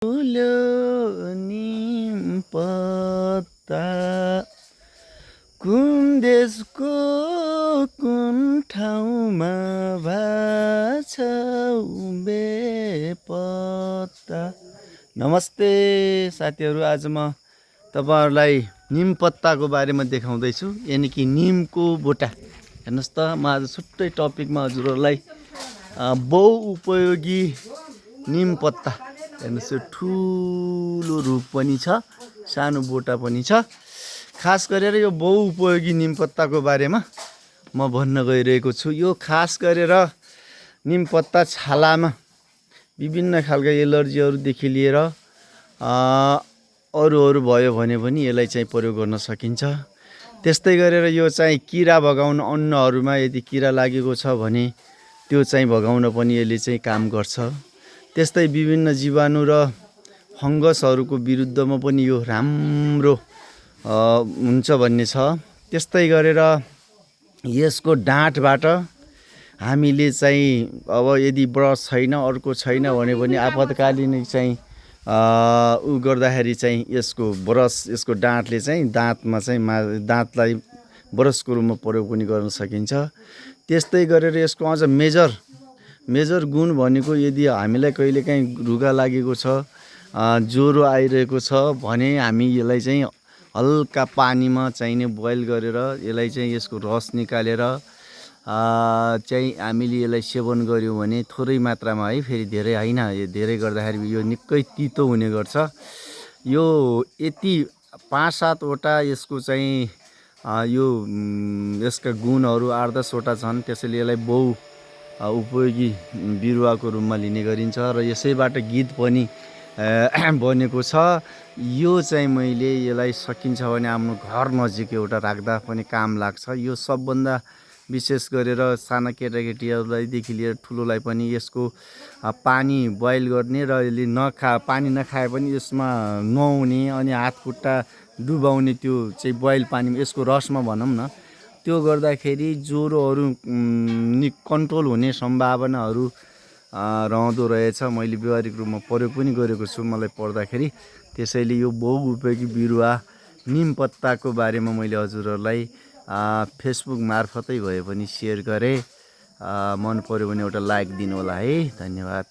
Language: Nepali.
फुल्यो निम पत्ता कुन देशको कुन ठाउँमा भाछ बेपत्ता। नमस्ते साथीहरू, आज म तपाईहरुलाई निम पत्ताको बारेमा देखाउँदैछु, यानि कि निमको बोटा। हेर्नुस् त, म आज छुट्टै टपिकमा हजुरहरूलाई बहुउपयोगी निम पत्ता, हेर्नुस्, यो ठुलो रुख पनि छ, सानो बोटा पनि छ। खास गरेर यो बहुउपयोगी निम पत्ताको बारेमा म भन्न गइरहेको छु। यो खास गरेर निम पत्ता छालामा विभिन्न खालका एलर्जीहरूदेखि लिएर अरू भयो भने पनि यसलाई चाहिँ प्रयोग गर्न सकिन्छ। त्यस्तै गरेर यो चाहिँ किरा भगाउन, अन्नहरूमा यदि किरा लागेको छ भने त्यो चाहिँ भगाउन पनि यसले चाहिँ काम गर्छ। त्यस्तै विभिन्न जीवाणु र फङ्गसहरूको विरुद्धमा पनि यो राम्रो हुन्छ भन्ने छ। त्यस्तै गरेर यसको डाँठबाट हामीले चाहिँ अब यदि ब्रस छैन, अर्को छैन भने पनि आपतकालीन चाहिँ उ गर्दाखेरि चाहिँ यसको ब्रस, यसको डाँठले चाहिँ दाँतमा चाहिँ दाँतलाई ब्रसको रूपमा प्रयोग पनि गर्न सकिन्छ। त्यस्तै गरेर यसको अझ मेजर गुण भनेको, यदि हामीलाई कहिलेकाहीँ रुगा लागेको छ, ज्वरो आइरहेको छ भने हामी यसलाई चाहिँ हल्का पानीमा चाहिने बोइल गरेर यसलाई चाहिँ यसको रस निकालेर चाहिँ हामीले यसलाई सेवन गर्यौँ भने थोरै मात्रामा, है, फेरि धेरै होइन, यो धेरै गर्दाखेरि यो निकै तितो हुने गर्छ। यो यति 5-7 वटा यसको चाहिँ यो यसका गुणहरू 8-10 वटा छन्। त्यसैले यसलाई उपयोगी बिरुवाको रूपमा लिने गरिन्छ र यसैबाट गीत पनि बनेको छ। यो चाहिँ मैले यसलाई सकिन्छ भने आफ्नो घर नजिक एउटा राख्दा पनि काम लाग्छ। यो सबभन्दा विशेष गरेर साना केटाकेटीहरूलाईदेखि लिएर ठुलोलाई पनि यसको पानी बोइल गर्ने र यसले पानी नखाए पनि यसमा नुहाउने अनि हात खुट्टा डुबाउने, त्यो चाहिँ बोइल पानीमा यसको रसमा भनौँ न, त्यो गर्दाखेरि ज्वरोहरू कन्ट्रोल हुने सम्भावनाहरू रहँदो रहेछ। मैले व्यवहारिक रूपमा प्रयोग पनि गरेको छु मलाई पर्दाखेरि। त्यसैले यो बहुउपयोगी बिरुवा निम पत्ताको बारेमा मैले हजुरहरूलाई फेसबुक मार्फतै भए पनि सेयर गरेँ। मन पर्यो भने एउटा लाइक दिनु होला है। धन्यवाद।